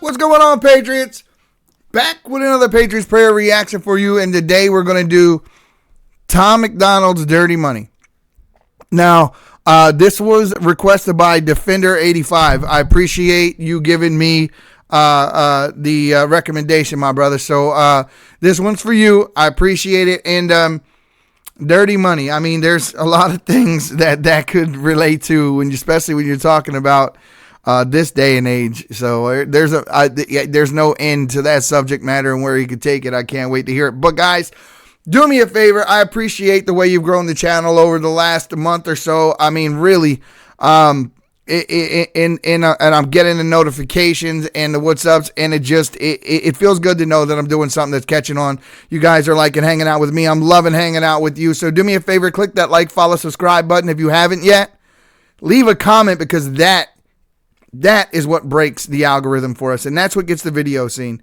What's going on, Patriots? Back with another Patriots Prayer reaction for you, and today we're going to do Tom MacDonald's Dirty Money. Now, this was requested by Defender85. I appreciate you giving me the recommendation, my brother. So this one's for you. I appreciate it. And Dirty Money. I mean, there's a lot of things that could relate to, especially when you're talking about this day and age. So there's no end to that subject matter and where you could take it. I can't wait to hear it. But guys, do me a favor. I appreciate the way you've grown the channel over the last month or so. I mean, really, and I'm getting the notifications and the what's ups, and it feels good to know that I'm doing something that's catching on. You guys are liking hanging out with me. I'm loving hanging out with you. So do me a favor, click that like, follow, subscribe button if you haven't yet. Leave a comment, because that is what breaks the algorithm for us, and that's what gets the video seen.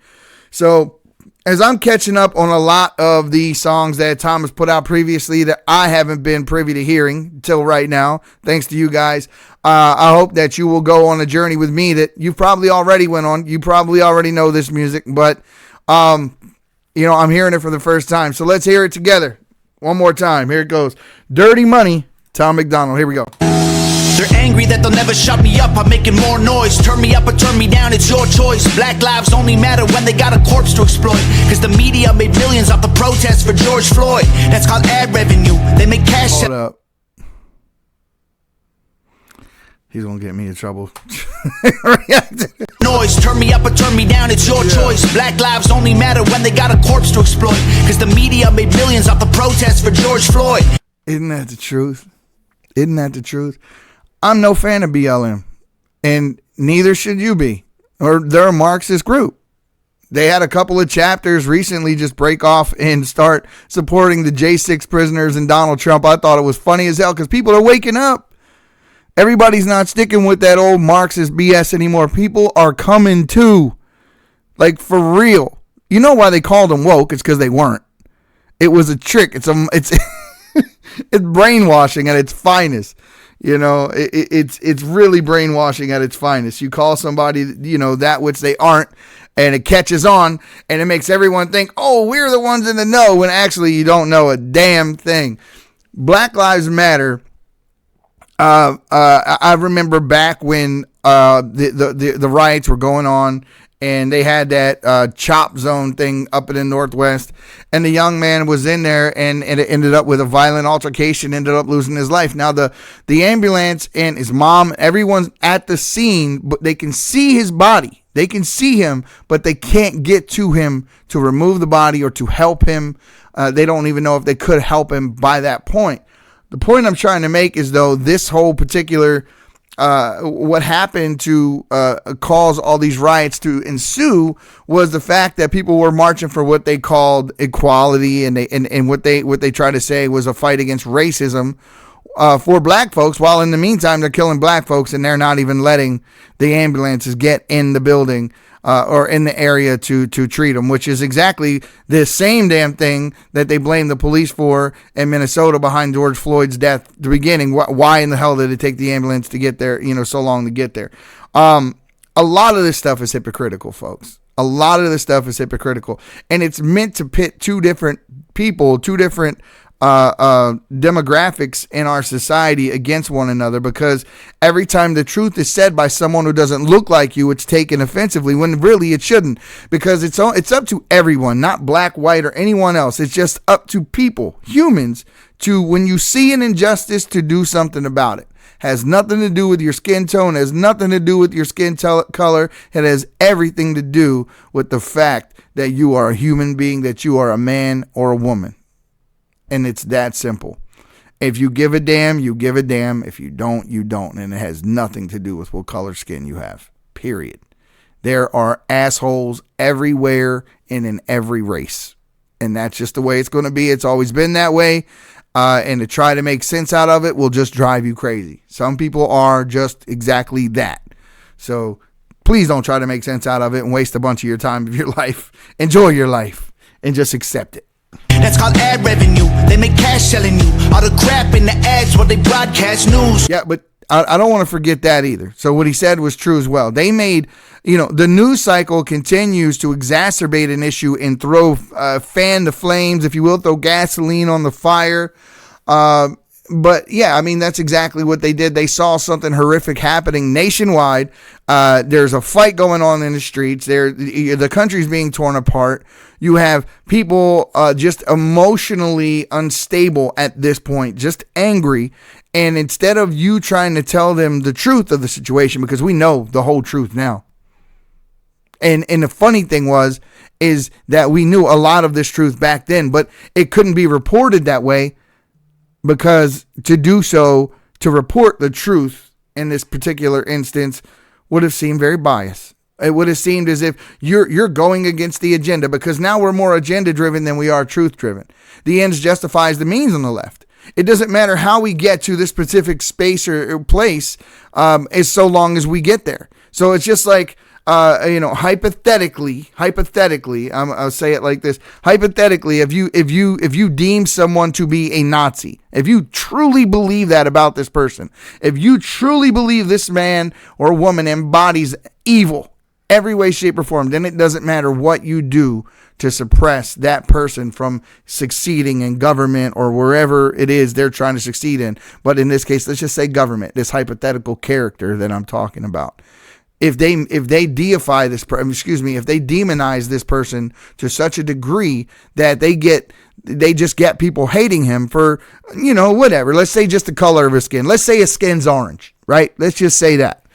So as I'm catching up on a lot of the songs that Tom has put out previously that I haven't been privy to hearing till right now, thanks to you guys, I hope that you will go on a journey with me that you probably already went on. You probably already know this music, but I'm hearing it for the first time. So let's hear it together one more time. Here it goes. Dirty Money, Tom MacDonald. Here we go. They're angry that they'll never shut me up. I'm making more noise. Turn me up or turn me down, it's your choice. Black lives only matter when they got a corpse to exploit. Cause the media made millions off the protests for George Floyd. That's called ad revenue. They make cash. Hold up. He's gonna get me in trouble. Noise, turn me up or turn me down, it's your choice. Black lives only matter when they got a corpse to exploit. Cause the media made millions off the protests for George Floyd. Isn't that the truth? Isn't that the truth? I'm no fan of BLM, and neither should you be, or they're a Marxist group. They had a couple of chapters recently just break off and start supporting the J6 prisoners and Donald Trump. I thought it was funny as hell because people are waking up. Everybody's not sticking with that old Marxist BS anymore. People are coming to, like, for real. You know why they called them woke? It's because they weren't. It was a trick. It's it's brainwashing at its finest. You know, it's really brainwashing at its finest. You call somebody, that which they aren't, and it catches on, and it makes everyone think, oh, we're the ones in the know, when actually you don't know a damn thing. Black Lives Matter. I remember back when the riots were going on, and they had that chop zone thing up in the Northwest, and the young man was in there, and it ended up with a violent altercation, ended up losing his life. Now, the ambulance and his mom, everyone's at the scene, but they can see his body. They can see him, but they can't get to him to remove the body or to help him. They don't even know if they could help him by that point. The point I'm trying to make is, though, this whole particular what happened to cause all these riots to ensue was the fact that people were marching for what they called equality, and what they tried to say was a fight against racism for black folks, while in the meantime they're killing black folks, and they're not even letting the ambulances get in the building or in the area to treat them, which is exactly the same damn thing that they blame the police for in Minnesota behind George Floyd's death at the beginning. Why in the hell did it take the ambulance to get there, so long to get there? A lot of this stuff is hypocritical, folks. A lot of this stuff is hypocritical, and it's meant to pit two different people, two different demographics in our society against one another, because every time the truth is said by someone who doesn't look like you, it's taken offensively, when really it shouldn't, because it's up to everyone, not black, white, or anyone else. It's just up to people, humans, to, when you see an injustice, to do something about it. Has nothing to do with your skin tone, has nothing to do with your skin color. It has everything to do with the fact that you are a human being, that you are a man or a woman. And it's that simple. If you give a damn, you give a damn. If you don't, you don't. And it has nothing to do with what color skin you have. Period. There are assholes everywhere and in every race. And that's just the way it's going to be. It's always been that way. And to try to make sense out of it will just drive you crazy. Some people are just exactly that. So please don't try to make sense out of it and waste a bunch of your time of your life. Enjoy your life and just accept it. That's called ad revenue. They make cash selling you all the crap in the ads while they broadcast news. Yeah, but I don't want to forget that either. So what he said was true as well. They made, the news cycle continues to exacerbate an issue and fan the flames, if you will, throw gasoline on the fire. But yeah, I mean, that's exactly what they did. They saw something horrific happening nationwide. There's a fight going on in the streets. The country's being torn apart. You have people just emotionally unstable at this point, just angry. And instead of you trying to tell them the truth of the situation, because we know the whole truth now. And the funny thing is that we knew a lot of this truth back then, but it couldn't be reported that way. Because to do so, to report the truth in this particular instance, would have seemed very biased. It would have seemed as if you're going against the agenda, because now we're more agenda driven than we are truth driven. The ends justifies the means on the left. It doesn't matter how we get to this specific space or place, as so long as we get there. So it's just like, hypothetically, I'll say it like this. Hypothetically, if you deem someone to be a Nazi, if you truly believe that about this person, if you truly believe this man or woman embodies evil every way, shape, or form, then it doesn't matter what you do to suppress that person from succeeding in government or wherever it is they're trying to succeed in. But in this case, let's just say government, this hypothetical character that I'm talking about. If they deify this, if they demonize this person to such a degree that they just get people hating him for, whatever. Let's say just the color of his skin. Let's say his skin's orange, right? Let's just say that.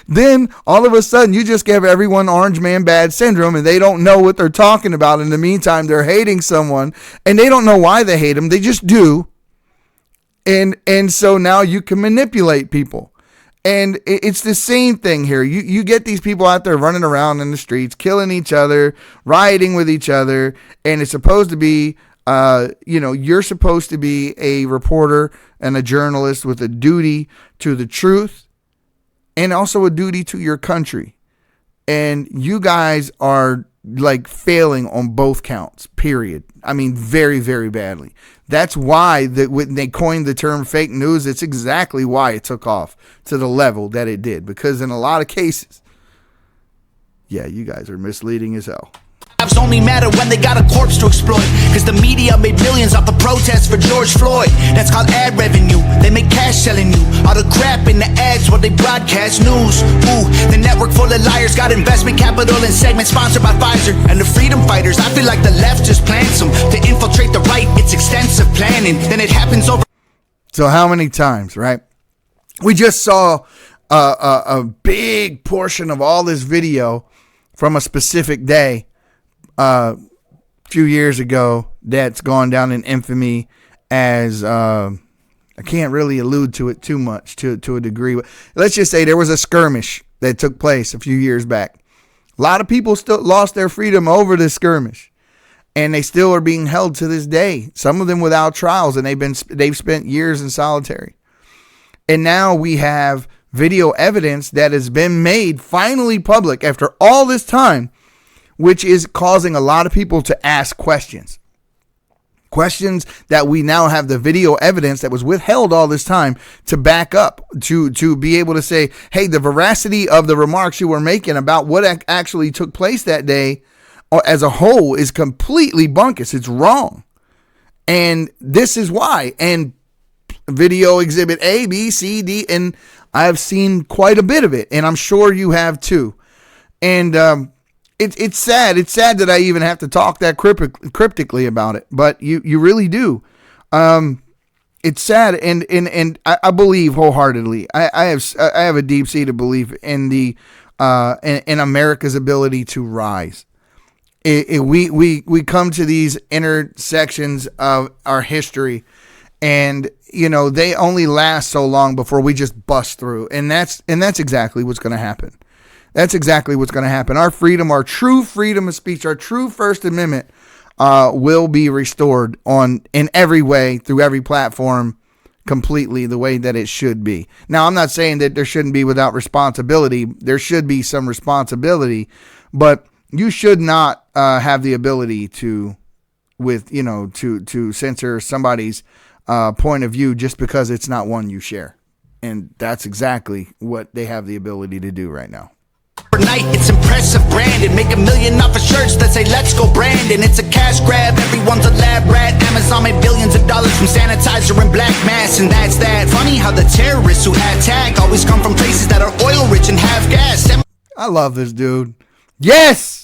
Then all of a sudden you just give everyone orange man bad syndrome, and they don't know what they're talking about. In the meantime, they're hating someone, and they don't know why they hate them. They just do. And so now you can manipulate people. And it's the same thing here. You get these people out there running around in the streets, killing each other, rioting with each other. And it's supposed to be, you're supposed to be a reporter and a journalist with a duty to the truth and also a duty to your country. And you guys are like failing on both counts, period. I mean, very, very badly. That's why when they coined the term fake news, it's exactly why it took off to the level that it did. Because in a lot of cases, yeah, you guys are misleading as hell. Lives only matter when they got a corpse to exploit. Cause the media made millions off the protests for George Floyd. That's called ad revenue. They make cash selling you all the crap in the ads while they broadcast news. Ooh, the network full of liars got investment capital and segments sponsored by Pfizer and the freedom fighters. I feel like the left just plants them to infiltrate the right. It's extensive planning. Then it happens over. So how many times, right? We just saw a big portion of all this video from a specific day. A few years ago, that's gone down in infamy as I can't really allude to it too much to a degree. Let's just say there was a skirmish that took place a few years back. A lot of people still lost their freedom over this skirmish, and they still are being held to this day. Some of them without trials, and they've spent years in solitary. And now we have video evidence that has been made finally public after all this time, which is causing a lot of people to ask questions. Questions that we now have the video evidence that was withheld all this time to back up, to be able to say, hey, the veracity of the remarks you were making about what actually took place that day as a whole is completely bunkus. It's wrong. And this is why. And video exhibit A, B, C, D, and I've seen quite a bit of it, and I'm sure you have too. And it's sad. It's sad that I even have to talk that cryptically about it, but you really do. It's sad, and I believe wholeheartedly. I have a deep-seated belief in the in America's ability to rise. We come to these intersections of our history, and they only last so long before we just bust through, and that's exactly what's going to happen. That's exactly what's going to happen. Our freedom, our true freedom of speech, our true First Amendment will be restored in every way, through every platform, completely the way that it should be. Now, I'm not saying that there shouldn't be without responsibility. There should be some responsibility, but you should not have the ability to censor somebody's point of view just because it's not one you share. And that's exactly what they have the ability to do right now. Overnight, it's impressive branding. Make $1 million off of shirts that say let's go Brandon. It's a cash grab, everyone's a lab rat. Amazon made billions of dollars from sanitizer and black mass, and that's that. Funny how the terrorists who attack always come from places that are oil rich and have gas. I love this dude. Yes!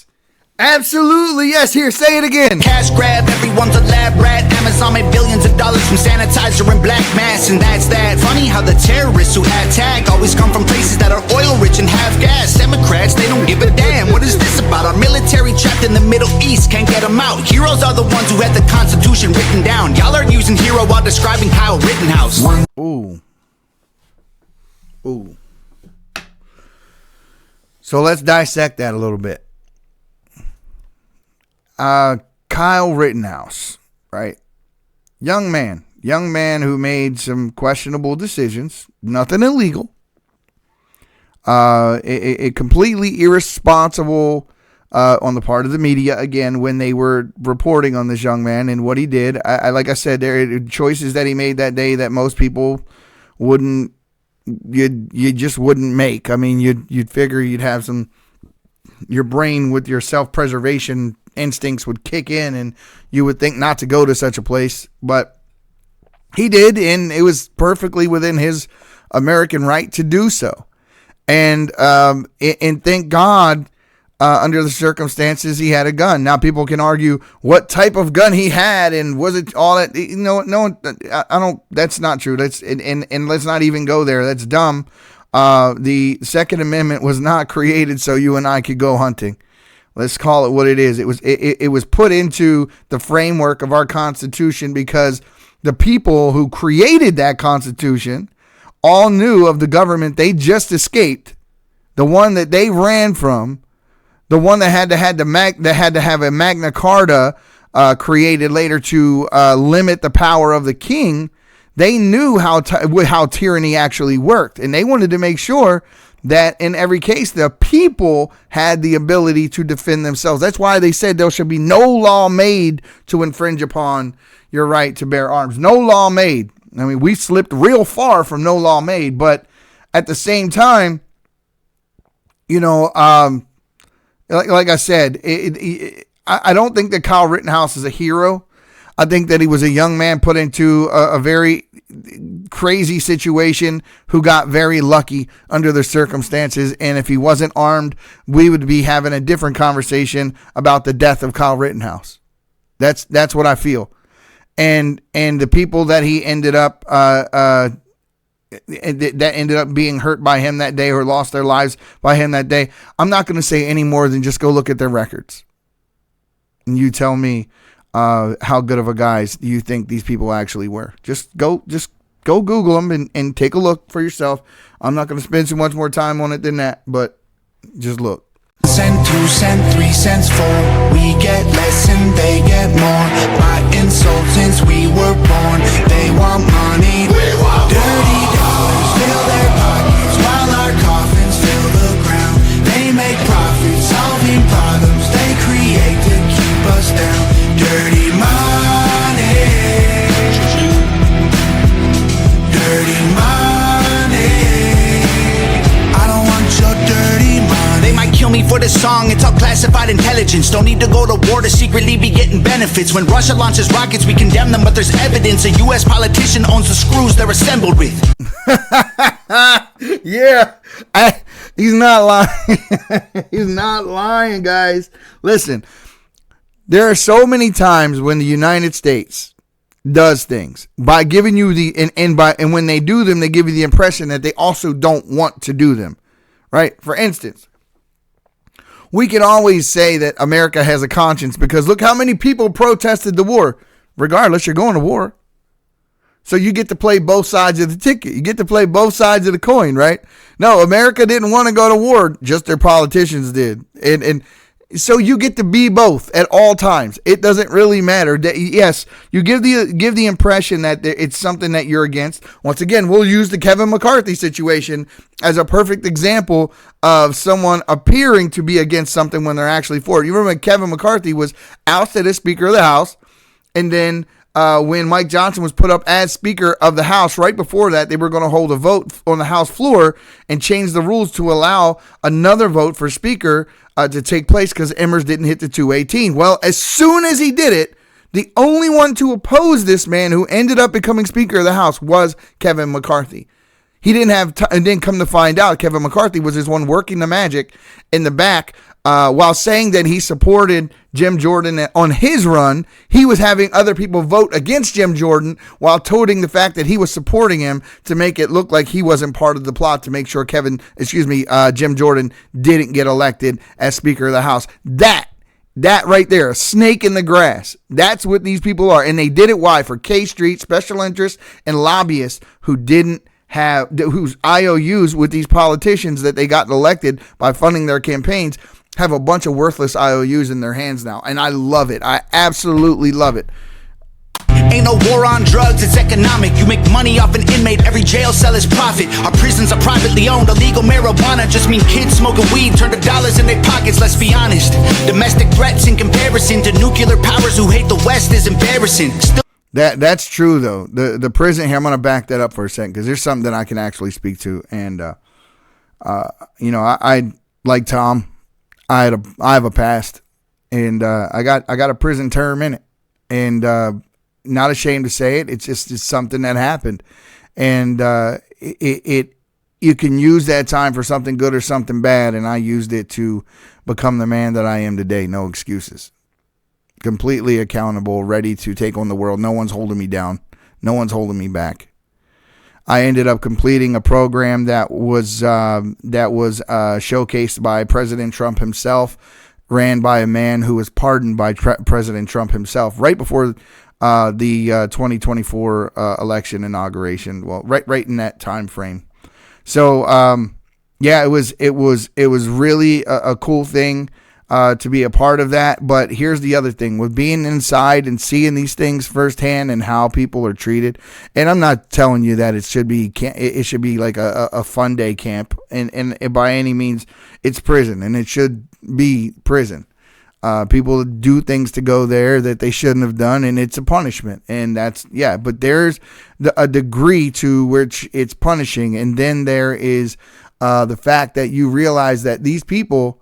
Absolutely, yes. Here, say it again. Cash grab, everyone's a lab rat. Amazon made billions of dollars from sanitizer and black mass, and that's that. Funny how the terrorists who attack always come from places that are oil rich and have gas. Democrats, they don't give a damn. What is this about? Our military trapped in the Middle East, can't get them out. Heroes are the ones who had the Constitution written down. Y'all are using hero while describing Kyle Rittenhouse. Ooh. Ooh. So let's dissect that a little bit. Kyle Rittenhouse, right? Young man who made some questionable decisions, nothing illegal. A completely irresponsible on the part of the media, again, when they were reporting on this young man and what he did. Like I said, there are choices that he made that day that most people wouldn't, you just wouldn't make. I mean, you'd figure you'd have some, your brain with your self-preservation instincts would kick in and you would think not to go to such a place, but he did, and it was perfectly within his American right to do so. And thank God, under the circumstances, he had a gun. Now people can argue what type of gun he had and was it all that, no, I don't, that's not true. That's, and let's not even go there. That's dumb. The Second Amendment was not created so you and I could go hunting. Let's call it what it is. It was put into the framework of our Constitution because the people who created that Constitution all knew of the government they just escaped, the one that they ran from, the one that had to have a Magna Carta created later to limit the power of the king. They knew how tyranny actually worked, and they wanted to make sure that in every case, the people had the ability to defend themselves. That's why they said there should be no law made to infringe upon your right to bear arms. No law made. I mean, we slipped real far from no law made, but at the same time, you know, like I said, I don't think that Kyle Rittenhouse is a hero. I think that he was a young man put into a very crazy situation who got very lucky under the circumstances. And if he wasn't armed, we would be having a different conversation about the death of Kyle Rittenhouse. That's what I feel. And the people that he ended up, that ended up being hurt by him that day or lost their lives by him that day, I'm not going to say any more than just go look at their records. And you tell me, how good of a guys do you think these people actually were? Just go Google them and take a look for yourself. I'm not going to spend too much more time on it than that, but just look. Cent, 2 cent, 3 cents, 4. We get less and they get more. By insult since we were born. They want money. We want dirty dollars fill their pockets while our coffins fill the ground. They make profits solving problems they create to keep us down. Dirty money. Dirty money. I don't want your dirty money. They might kill me for this song, it's all classified intelligence. Don't need to go to war to secretly be getting benefits. When Russia launches rockets, we condemn them, but there's evidence a U.S. politician owns the screws they're assembled with. Yeah, he's not lying. He's not lying, guys. Listen. There are so many times when the United States does things by giving you and when they do them, they give you the impression that they also don't want to do them, right? For instance, we can always say that America has a conscience because look how many people protested the war. Regardless, you're going to war. So you get to play both sides of the ticket. You get to play both sides of the coin, right? No, America didn't want to go to war. Just their politicians did. And so you get to be both at all times. It doesn't really matter. Yes, you give the impression that it's something that you're against. Once again, we'll use the Kevin McCarthy situation as a perfect example of someone appearing to be against something when they're actually for it. You remember when Kevin McCarthy was ousted as Speaker of the House, and then when Mike Johnson was put up as Speaker of the House. Right before that, they were going to hold a vote on the House floor and change the rules to allow another vote for Speaker to take place because Emmers didn't hit the 218. Well, as soon as he did it, the only one to oppose this man who ended up becoming Speaker of the House was Kevin McCarthy. He didn't have and then come to find out Kevin McCarthy was his one working the magic in the back. While saying that he supported Jim Jordan on his run, he was having other people vote against Jim Jordan while toting the fact that he was supporting him to make it look like he wasn't part of the plot to make sure Jim Jordan didn't get elected as Speaker of the House. That right there, a snake in the grass. That's what these people are. And they did it. Why? For K Street, special interests, and lobbyists whose IOUs with these politicians that they got elected by funding their campaigns have a bunch of worthless IOUs in their hands now. And I love it. I absolutely love it. Ain't no war on drugs, it's economic. You make money off an inmate, every jail cell is profit. Our prisons are privately owned, illegal marijuana just mean kids smoking weed, turn to dollars in their pockets, let's be honest. Domestic threats in comparison to nuclear powers who hate the West is embarrassing. That's true, though. The prison here, I'm going to back that up for a second because there's something that I can actually speak to. And, I like Tom, I have a past, and I got a prison term in it. And, not ashamed to say it. It's something that happened, and you can use that time for something good or something bad. And I used it to become the man that I am today. No excuses. Completely accountable, ready to take on the world. No one's holding me down. No one's holding me back. I ended up completing a program that was showcased by President Trump himself, ran by a man who was pardoned by President Trump himself right before the 2024 election inauguration. Well, right in that time frame. So it was really a cool thing to be a part of that. But here's the other thing with being inside and seeing these things firsthand and how people are treated. And I'm not telling you that it should be like a fun day camp, and by any means it's prison, and it should be prison. People do things to go there that they shouldn't have done, and it's a punishment. And but there's a degree to which it's punishing. And then there is the fact that you realize that these people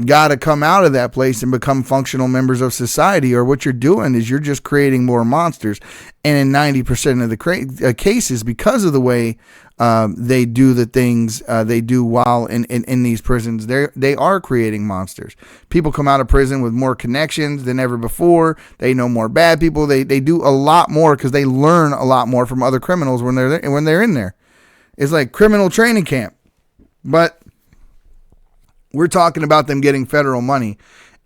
got to come out of that place and become functional members of society, or what you're doing is you're just creating more monsters. And in 90% of the cases, because of the way they do the things they do while in these prisons, they are creating monsters. People come out of prison with more connections than ever before. They know more bad people. They do a lot more because they learn a lot more from other criminals when they're in there. It's like criminal training camp, but we're talking about them getting federal money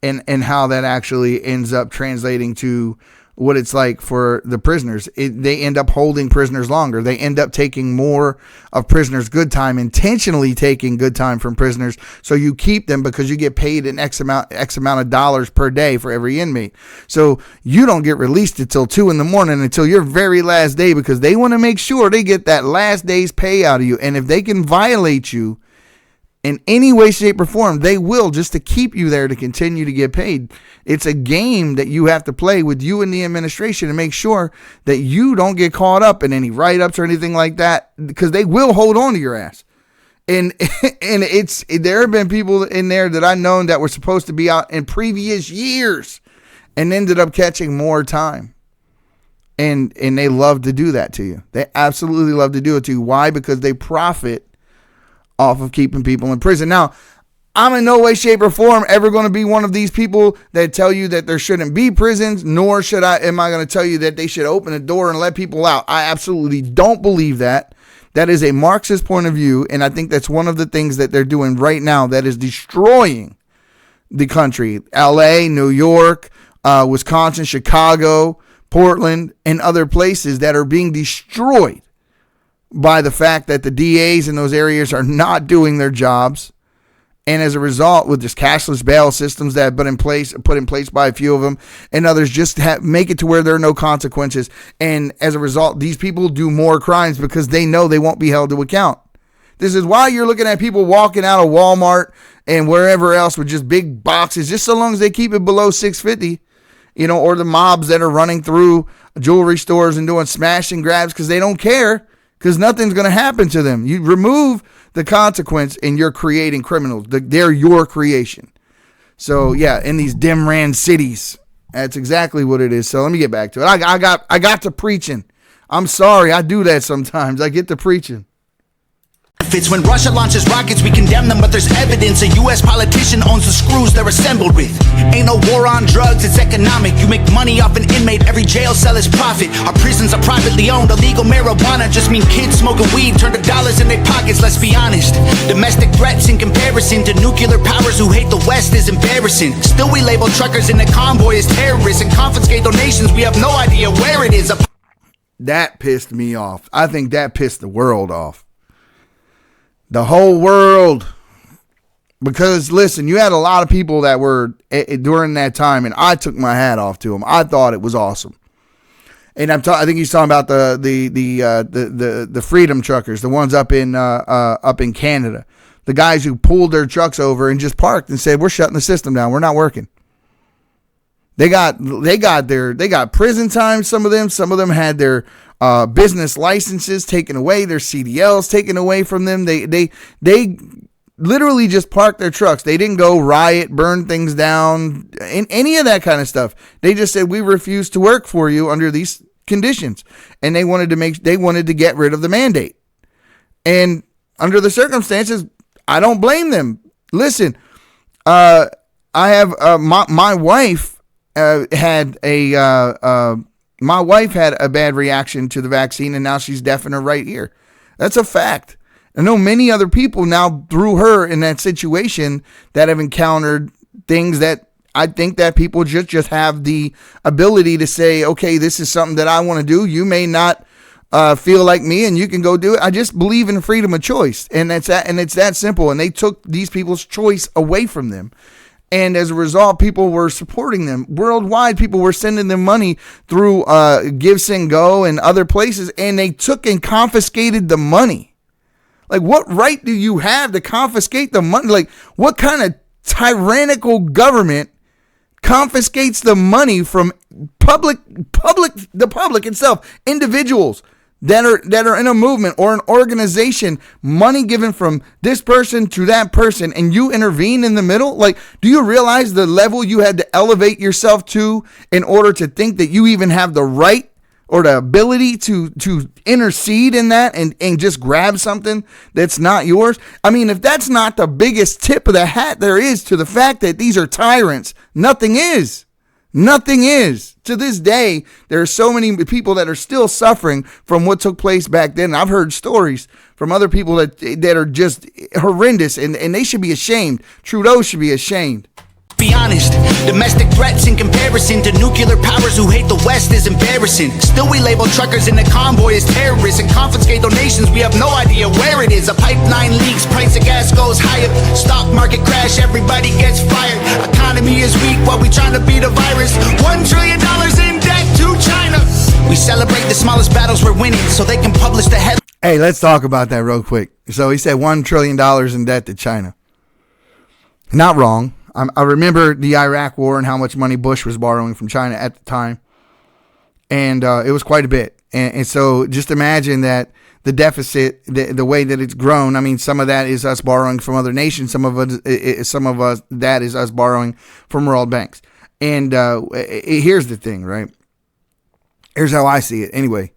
and how that actually ends up translating to what it's like for the prisoners. They end up holding prisoners longer. They end up taking more of prisoners' good time, intentionally taking good time from prisoners. So you keep them because you get paid an X amount of dollars per day for every inmate. So you don't get released until 2 a.m, until your very last day, because they want to make sure they get that last day's pay out of you. And if they can violate you in any way, shape, or form, they will, just to keep you there to continue to get paid. It's a game that you have to play with you and the administration to make sure that you don't get caught up in any write-ups or anything like that, because they will hold on to your ass. And there have been people in there that I've known that were supposed to be out in previous years and ended up catching more time. And they love to do that to you. They absolutely love to do it to you. Why? Because they profit off of keeping people in prison. Now, I'm in no way, shape, or form ever going to be one of these people that tell you that there shouldn't be prisons, nor am I going to tell you that they should open the door and let people out. I absolutely don't believe that. That is a Marxist point of view, and I think that's one of the things that they're doing right now that is destroying the country. LA, New York, Wisconsin, Chicago, Portland, and other places that are being destroyed by the fact that the DAs in those areas are not doing their jobs. And as a result, with this cashless bail systems that have been put in place by a few of them, and others just make it to where there are no consequences. And as a result, these people do more crimes because they know they won't be held to account. This is why you're looking at people walking out of Walmart and wherever else with just big boxes, just so long as they keep it below $6.50. or the mobs that are running through jewelry stores and doing smash and grabs because they don't care, because nothing's going to happen to them. You remove the consequence and you're creating criminals. They're your creation. So yeah, in these dim ran cities, that's exactly what it is. So let me get back to it. I got to preaching. I'm sorry, I do that sometimes. I get to preaching. It's when Russia launches rockets, we condemn them, but there's evidence a U.S. politician owns the screws they're assembled with. Ain't no war on drugs, it's economic. You make money off an inmate, every jail cell is profit. Our prisons are privately owned, illegal marijuana just mean kids smoking weed turn to dollars in their pockets, let's be honest. Domestic threats in comparison to nuclear powers who hate the West is embarrassing. Still we label truckers in the convoy as terrorists and confiscate donations, we have no idea where it is. That pissed me off. I think that pissed the world off. The whole world. Because, listen, you had a lot of people that were during that time, and I took my hat off to them. I thought it was awesome. And I think he's talking about the freedom truckers, the ones up in Canada, the guys who pulled their trucks over and just parked and said, "We're shutting the system down. We're not working." They got prison time. Some of them had their business licenses taken away, their CDLs taken away from them. They literally just parked their trucks. They didn't go riot, burn things down, any of that kind of stuff. They just said, "We refuse to work for you under these conditions," and they wanted to get rid of the mandate. And under the circumstances, I don't blame them. Listen, I have my wife. Had a bad reaction to the vaccine, and now she's deaf in her right ear. That's a fact. I know many other people now through her in that situation that have encountered things that I think that people just have the ability to say, okay, this is something that I want to do. You may not feel like me, and you can go do it. I just believe in freedom of choice, and it's that simple. And they took these people's choice away from them. And as a result, people were supporting them. Worldwide, people were sending them money through Give, Send, Go and other places, and they took and confiscated the money. Like, what right do you have to confiscate the money? Like, what kind of tyrannical government confiscates the money from the public itself, individuals that are in a movement or an organization, money given from this person to that person, and you intervene in the middle? Like, do you realize the level you had to elevate yourself to in order to think that you even have the right or the ability to intercede in that and just grab something that's not yours? I mean, if that's not the biggest tip of the hat there is to the fact that these are tyrants, nothing is. Nothing is. To this day, there are so many people that are still suffering from what took place back then. I've heard stories from other people that are just horrendous, and they should be ashamed. Trudeau should be ashamed. Be honest, domestic threats in comparison to nuclear powers who hate the West is embarrassing. Still we label truckers in the convoy as terrorists and confiscate donations, we have no idea where it is. A pipeline leaks, price of gas goes higher, stock market crash, everybody gets fired. Economy is weak while we trying to beat a virus. $1 trillion in debt to China. We celebrate the smallest battles we're winning so they can publish the headline. Hey, let's talk about that real quick. So he said $1 trillion in debt to China. Not wrong. I remember the Iraq War and how much money Bush was borrowing from China at the time. And it was quite a bit. And so just imagine that the deficit, the way that it's grown, I mean, some of that is us borrowing from other nations. Some of us, that is us borrowing from world banks. And here's the thing, right? Here's how I see it. Anyway,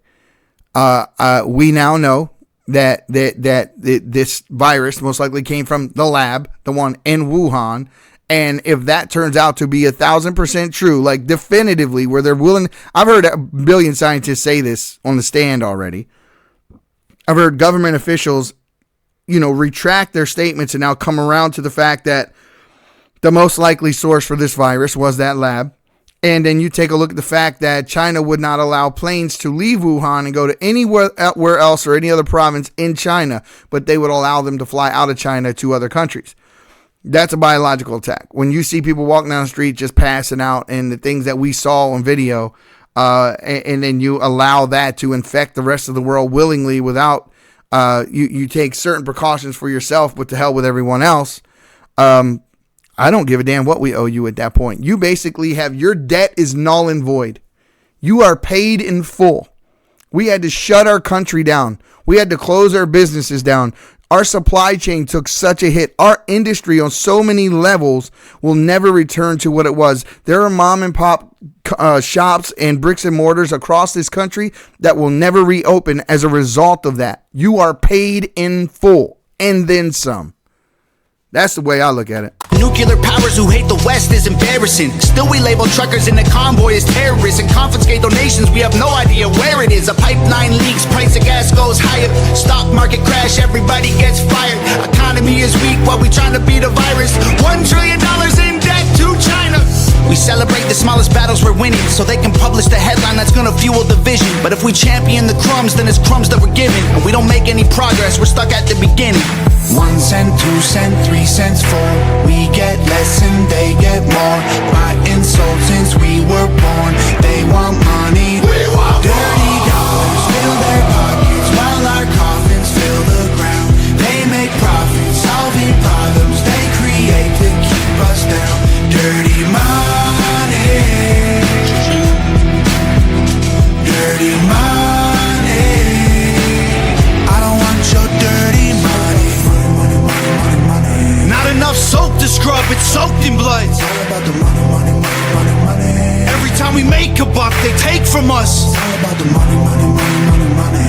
we now know that this virus most likely came from the lab, the one in Wuhan. And if that turns out to be 1,000% true, like definitively, where they're willing, I've heard a billion scientists say this on the stand already. I've heard government officials, retract their statements and now come around to the fact that the most likely source for this virus was that lab. And then you take a look at the fact that China would not allow planes to leave Wuhan and go to anywhere else or any other province in China, but they would allow them to fly out of China to other countries. That's a biological attack. When you see people walking down the street just passing out and the things that we saw on video, and then you allow that to infect the rest of the world willingly without, you take certain precautions for yourself, but to hell with everyone else. I don't give a damn what we owe you at that point. You basically have your debt is null and void. You are paid in full. We had to shut our country down. We had to close our businesses down. Our supply chain took such a hit. Our industry on so many levels will never return to what it was. There are mom and pop shops and bricks and mortars across this country that will never reopen as a result of that. You are paid in full and then some. That's the way I look at it. Nuclear powers who hate the West is embarrassing. Still we label truckers in the convoy as terrorists and confiscate donations. We have no idea where it is. A pipeline leaks, price of gas goes higher. Stock market crash, everybody gets fired. Economy is weak while we trying to beat a virus. $1 trillion in debt to China. We celebrate the smallest battles we're winning, so they can publish the headline that's gonna fuel division. But if we champion the crumbs, then it's crumbs that we're given, and we don't make any progress, we're stuck at the beginning. 1 cent, 2 cent, 3 cents, 4. We get less and they get more. By insult since we were born. They want money. We want dirty dollars fill their pockets while our coffins fill the ground. They make profits, solving problems they create to keep us down. Dirty money. Dirty money. I don't want your dirty money. Not enough soap to scrub, it's soaked in blood. It's all about the money, money, money, money, money. Every time we make a buck, they take from us. It's all about the money, money, money, money, money.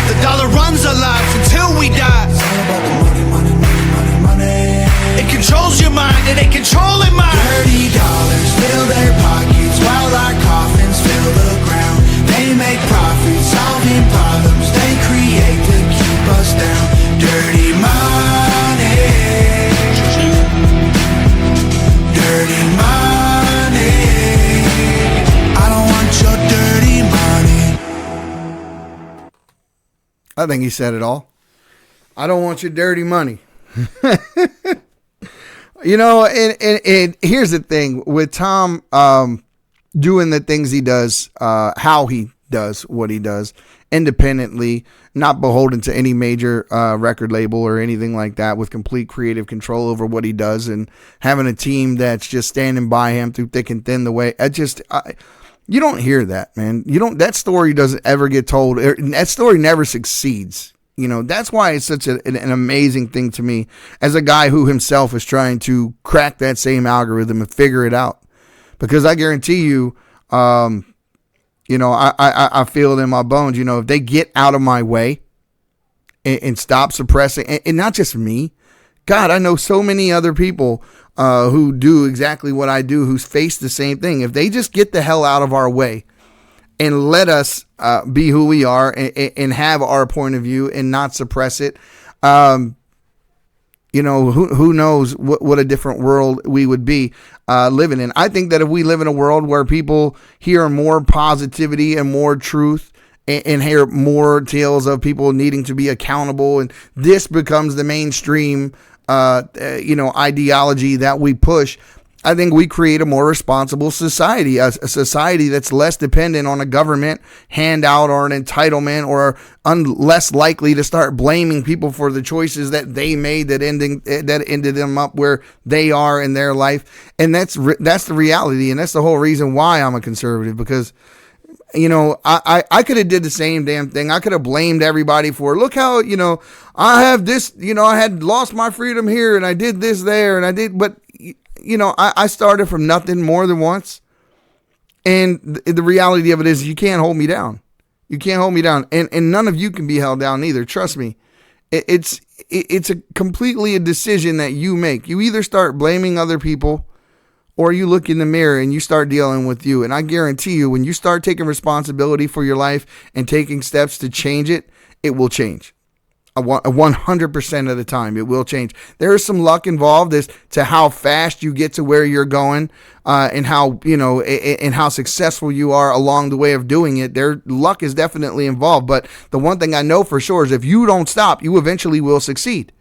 The dollar runs our lives until we die. It's all about the money, money, money, money, money. It controls your mind and they control it mine. Dirty dollars fill their pockets while our coffins fill the ground. They make profits, solving problems they create to keep us down. Dirty money. Dirty money. I don't want your dirty money. I think he said it all. I don't want your dirty money. You know, and here's the thing with Tom doing the things he does, how he does what he does independently, not beholden to any major record label or anything like that, with complete creative control over what he does and having a team that's just standing by him through thick and thin. The way you don't hear that, man. That story doesn't ever get told. That story never succeeds. You know, that's why it's such an amazing thing to me as a guy who himself is trying to crack that same algorithm and figure it out. Because I guarantee you, you know, I feel it in my bones, you know, if they get out of my way and stop suppressing, and not just me, God, I know so many other people who do exactly what I do, who's faced the same thing. If they just get the hell out of our way and let us be who we are and have our point of view and not suppress it, you know, who knows what a different world we would be living in. I think that if we live in a world where people hear more positivity and more truth and hear more tales of people needing to be accountable, and this becomes the mainstream, you know, ideology that we push, I think we create a more responsible society, a society that's less dependent on a government handout or an entitlement, or less likely to start blaming people for the choices that they made that ended them up where they are in their life. And that's the reality, and that's the whole reason why I'm a conservative, because, you know, I could have did the same damn thing. I could have blamed everybody for, look how, you know, I have this, you know, I had lost my freedom here and I did this there and I did, but you know, I started from nothing more than once. And the reality of it is you can't hold me down. You can't hold me down. And none of you can be held down either. Trust me. It's completely a decision that you make. You either start blaming other people or you look in the mirror and you start dealing with you. And I guarantee you, when you start taking responsibility for your life and taking steps to change it, it will change. 100% of the time, it will change. There is some luck involved as to how fast you get to where you're going, and how, you know, and how successful you are along the way of doing it. Their luck is definitely involved. But the one thing I know for sure is if you don't stop, you eventually will succeed.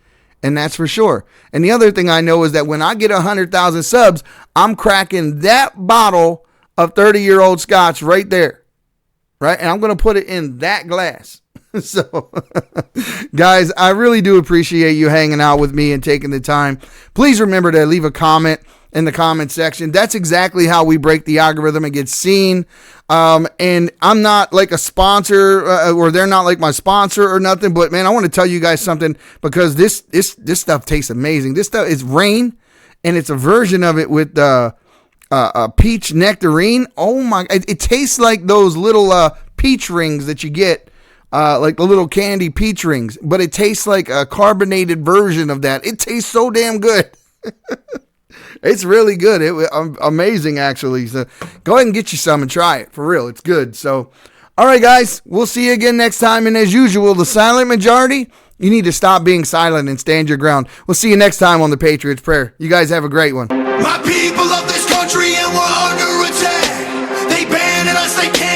And that's for sure. And the other thing I know is that when I get 100,000 subs, I'm cracking that bottle of 30-year-old scotch right there. Right? And I'm going to put it in that glass. So, guys, I really do appreciate you hanging out with me and taking the time. Please remember to leave a comment in the comment section. That's exactly how we break the algorithm and get seen. And I'm not like a sponsor, or they're not like my sponsor or nothing. But man, I want to tell you guys something, because this stuff tastes amazing. This stuff is rain, and it's a version of it with peach nectarine. Oh my! It tastes like those little peach rings that you get. Like the little candy peach rings, but it tastes like a carbonated version of that. It tastes so damn good. It's really good. Amazing, actually. So go ahead and get you some and try it. For real, it's good. So, all right, guys, we'll see you again next time. And as usual, the silent majority, you need to stop being silent and stand your ground. We'll see you next time on the Patriots Prayer. You guys have a great one. My people of this country, and we're under attack. They banning us, they can't.